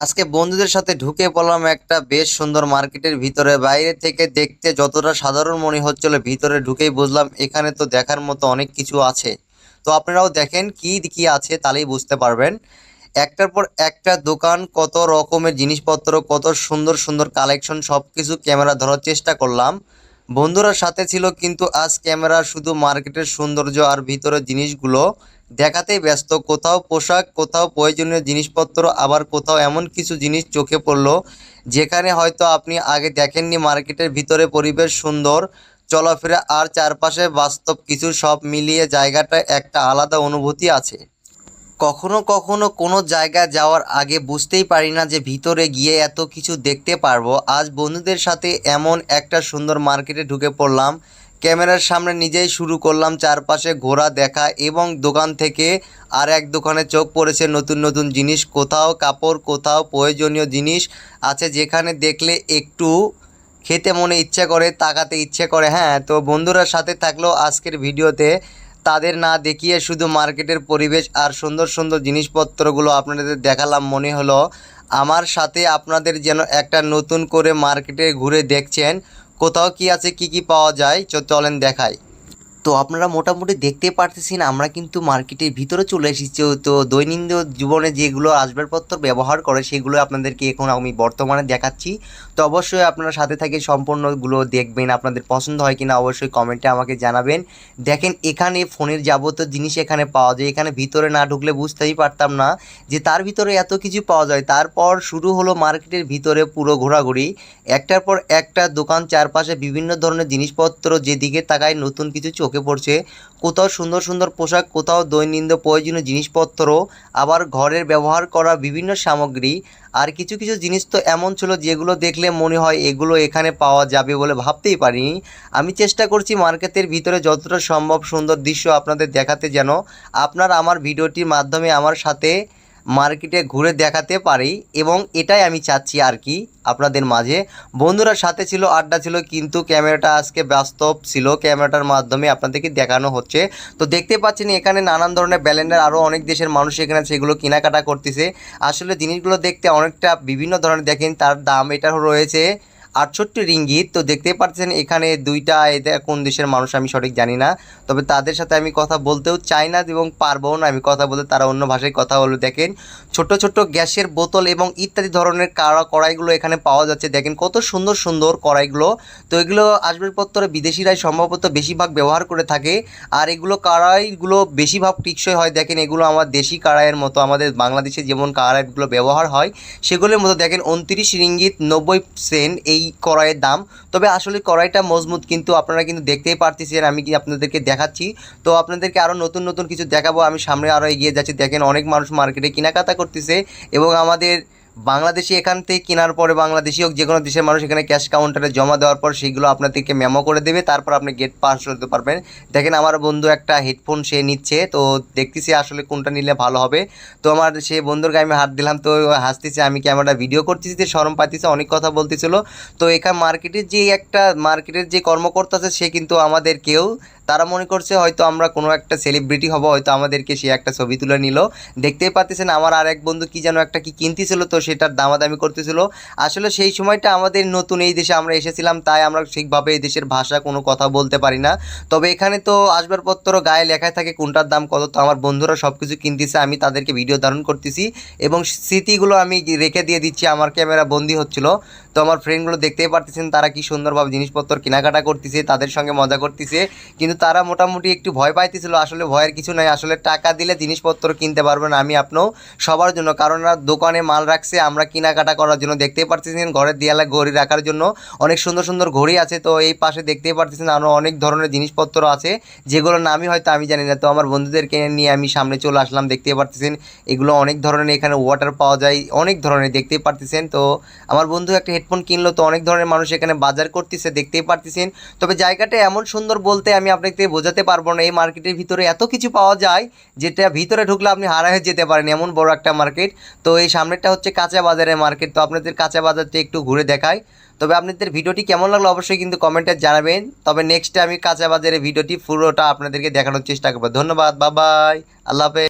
আজকে বন্ধুদের সাথে ঢুকে পড়লাম একটা বেশ সুন্দর মার্কেটের ভিতরে। বাইরে থেকে দেখতে যতটা সাধারণ মনে হচ্ছিল, ভিতরে ঢুকেই বুঝলাম এখানে তো দেখার মতো অনেক কিছু আছে। তো আপনারাও দেখেন কি কি আছে, তাহলেই বুঝতে পারবেন। একটার পর একটা দোকান, কত রকমের জিনিসপত্র, কত সুন্দর সুন্দর কালেকশন, সবকিছু ক্যামেরা ধরার চেষ্টা করলাম। বন্ধুরা সাথে ছিল, কিন্তু আজ ক্যামেরা শুধু মার্কেটের সৌন্দর্য আর ভিতরের জিনিসগুলো দেখাতেই ব্যস্ত। কোথাও পোশাক, কোথাও প্রয়োজনীয় জিনিসপত্র, আবার কোথাও এমন কিছু জিনিস চোখে পড়লো যেখানে হয়তো আপনি আগে দেখেননি। মার্কেটের ভিতরে পরিবেশ সুন্দর, চলাফেরা আর চারপাশে বাস্তব কিছু, সব মিলিয়ে জায়গাটা একটা আলাদা অনুভূতি আছে। কখনো কখনো কোনো জায়গায় যাওয়ার আগে বুঝতেই পারি না যে ভিতরে গিয়ে এত কিছু দেখতে পারবো। আজ বন্ধুদের সাথে এমন একটা সুন্দর মার্কেটে ঢুকে পড়লাম। ক্যামেরার সামনে নিজেই শুরু করলাম চারপাশে ঘোরা দেখা, এবং দোকান থেকে আর এক দোকানে চোখ পড়েছে নতুন নতুন জিনিস। কোথাও কাপড়, কোথাও প্রয়োজনীয় জিনিস আছে যেখানে দেখলে একটু খেতে মনে ইচ্ছে করে, তাকাতে ইচ্ছে করে। হ্যাঁ, তো বন্ধুরা সাথে থাকলেও আজকের ভিডিওতে তাদের না দেখিয়ে শুধু মার্কেটের পরিবেশ আর সুন্দর সুন্দর জিনিসপত্রগুলো আপনাদের দেখালাম। মনে হলো আমার সাথে আপনাদের যেন একটা নতুন করে মার্কেটে ঘুরে দেখছেন কোথাও কি আছে, কি কি পাওয়া যায়। চলেন দেখাই। তো আপনারা মোটামুটি দেখতেই পারতেছেন আমরা কিন্তু মার্কেটের ভিতরে চলে এসেছি। তো দৈনন্দিন জীবনে যেগুলো আসবাবপত্র ব্যবহার করে সেগুলো আপনাদেরকে এখন আমি বর্তমানে দেখাচ্ছি। তো অবশ্যই আপনারা সাথে থেকে সম্পূর্ণগুলো দেখবেন। আপনাদের পছন্দ হয় কিনা অবশ্যই কমেন্টে আমাকে জানাবেন। দেখেন, এখানে ফোনের যাবতীয় জিনিস এখানে পাওয়া যায়। এখানে ভিতরে না ঢুকলে বুঝতেই পারতাম না যে তার ভিতরে এত কিছু পাওয়া যায়। তারপর শুরু হলো মার্কেটের ভিতরে পুরো ঘোরাঘুরি। একটার পর একটা দোকান, চারপাশে বিভিন্ন ধরনের জিনিসপত্র, যেদিকে তাকায় নতুন কিছু চোখে পড়ছে। কোথাও সুন্দর সুন্দর পোশাক, কোথাও দৈনন্দিন প্রয়োজনীয় জিনিসপত্র, আবার ঘরের ব্যবহার করা বিভিন্ন সামগ্রী। আর কিছু কিছু জিনিস তো এমন ছিল যেগুলো দেখলে মনে হয় এগুলো এখানে পাওয়া যাবে বলে ভাবতেই পারিনি। আমি চেষ্টা করছি মার্কেটের ভিতরে যতটা সম্ভব সুন্দর দৃশ্য আপনাদের দেখাতে, যেন আপনারা আমার ভিডিওটির মাধ্যমে আমার সাথে মার্কেটে ঘুরে দেখাতে পারি, এবং এটাই আমি চাচ্ছি আর কি আপনাদের মাঝে। বন্ধুরা সাথে ছিল, আড্ডা ছিল, কিন্তু ক্যামেরাটা আজকে বাস্তব ছিল, ক্যামেরাটার মাধ্যমে আপনাদেরকে দেখানো হচ্ছে। তো দেখতে পাচ্ছেন এখানে নানান ধরনের ব্যালেন্ডার, আরও অনেক দেশের মানুষ এখানে সেগুলো কেনাকাটা করতেছে। আসলে জিনিসগুলো দেখতে অনেকটা বিভিন্ন ধরনের। দেখেন তার দাম, এটা রয়েছে 68 রিঙ্গিত। তো দেখতেই পাচ্ছেন এখানে দুইটা, এটা কোন দেশের মানুষ আমি সঠিক জানি না, তবে তাদের সাথে আমি কথা বলতেও চাই না এবং পারবো না আমি কথা বলতে, তারা অন্য ভাষায় কথা বলবে। দেখেন ছোট ছোট গ্যাসের বোতল এবং ইত্যাদি ধরনের কড়াইগুলো এখানে পাওয়া যাচ্ছে। দেখেন কত সুন্দর সুন্দর কড়াইগুলো। তো এগুলো আসবাবপত্র বিদেশিরাই সম্ভবত বেশিরভাগ ব্যবহার করে থাকে, আর এগুলো কড়াইগুলো বেশিরভাগ টিকসই হয়। দেখেন এগুলো আমার দেশি কড়াইয়ের মতো, আমাদের বাংলাদেশে যেমন কড়াইগুলো ব্যবহার হয় সেগুলোর মতো। দেখেন 29 রিঙ্গিত 90 সেন্ট এই কড়াইয়ের দাম। তবে আসলে কড়াইটা মজবুত, কিন্তু আপনারা কিন্তু দেখতেই পারতেছেন আমি কি আপনাদেরকে দেখাচ্ছি। তো আপনাদেরকে আরও নতুন নতুন কিছু দেখাবো, আমি সামনে আরও এগিয়ে যাচ্ছি। দেখেন অনেক মানুষ মার্কেটে কেনাকাটা করতেছে, এবং আমাদের বাংলাদেশি এখান থেকে কেনার পরে বাংলাদেশি হোক যে কোনো দেশের মানুষ এখানে ক্যাশ কাউন্টারে জমা দেওয়ার পর সেগুলো আপনাদেরকে মেমো করে দেবে, তারপর আপনি গেট পাস করতে পারবেন। দেখেন আমার বন্ধু একটা হেডফোন সে নিচ্ছে, তো দেখতেছি আসলে কোনটা নিলে ভালো হবে। তো আমার সে বন্ধুর গায়ে আমি হাত দিলাম, তো হাসতেছে, আমি ক্যামেরা ভিডিও করতেছি, যে শরম পাইতেছে, অনেক কথা বলতেছিল। তো এখানে মার্কেটের যে কর্মকর্তা আছে সে কিন্তু আমাদেরকেও, তারা মনে করছে হয়তো আমরা কোনো একটা সেলিব্রিটি হব, হয়তো আমাদেরকে সে একটা ছবি তুলে নিল। দেখতেই পাচ্ছেন আমার আর এক বন্ধু কি যেন একটা কি কিনতেছিল, তো সেটার দামাদামি করতেছিল। আসলে সেই সময়টা আমাদের নতুন এই দেশে আমরা এসেছিলাম, তাই আমরা ঠিকভাবে এই দেশের ভাষা কোনো কথা বলতে পারি না। তবে এখানে তো আসবাবপত্র গায়ে লেখায় থাকে কোনটার দাম কত। তো আমার বন্ধুরা সব কিছু কিনতেছে, আমি তাদেরকে ভিডিও ধারণ করতেছি এবং স্মৃতিগুলো আমি রেখে দিয়ে দিচ্ছি। আমার ক্যামেরা বন্দি হচ্ছিল। তো আমার ফ্রেন্ডগুলো দেখতেই পারতেছেন তারা কি সুন্দরভাবে জিনিসপত্র কেনাকাটা করতেছে, তাদের সঙ্গে মজা করতেছে। কিন্তু তারা মোটামুটি একটু ভয় পাইতেছিল। আসলে ভয়ের কিছু নাই, আসলে টাকা দিলে জিনিসপত্র কিনতে পারবেন আমি আপনিও, সবার জন্য। কারণ দোকানে মাল রাখছে আমরা কেনাকাটা করার জন্য। দেখতেই পারতেছেন ঘরের দেয়ালে ঘড়ি রাখার জন্য অনেক সুন্দর সুন্দর ঘড়ি আছে। তো এই পাশে দেখতেই পারতেছেন আরও অনেক ধরনের জিনিসপত্র আছে যেগুলোর নামই হয়তো আমি জানি না। তো আমার বন্ধুদেরকে নিয়ে আমি সামনে চলে আসলাম। দেখতেই পারতেছেন এগুলো অনেক ধরনের, এখানে ওয়াটার পাওয়া যায় অনেক ধরনের, দেখতেই পারতেছেন। তো আমার বন্ধু একটা হেডফোন কিনলো, তো অনেক ধরনের মানুষ এখানে বাজার করতেছে, দেখতেই পারতেছেন। তবে জায়গাটা এমন সুন্দর বলতে আমি আপনাকে বোঝাতে পারবো না। এই মার্কেটের ভিতরে এত কিছু পাওয়া যায় যেটা ভিতরে ঢুকলে আপনি হারিয়ে যেতে পারেন, এমন বড় একটা মার্কেট। তো এই সামনেরটা হচ্ছে কাঁচা বাজারের মার্কেট। তো আপনাদের কাঁচা বাজারটা একটু ঘুরে দেখাই। তবে আপনাদের ভিডিওটি কেমন লাগলো অবশ্যই কিন্তু কমেন্টে জানাবেন। তবে নেক্সটে আমি কাঁচা বাজারের ভিডিওটি পুরোটা আপনাদেরকে দেখানোর চেষ্টা করবো। ধন্যবাদ, বাই বাই, আল্লাহ হাফেজ।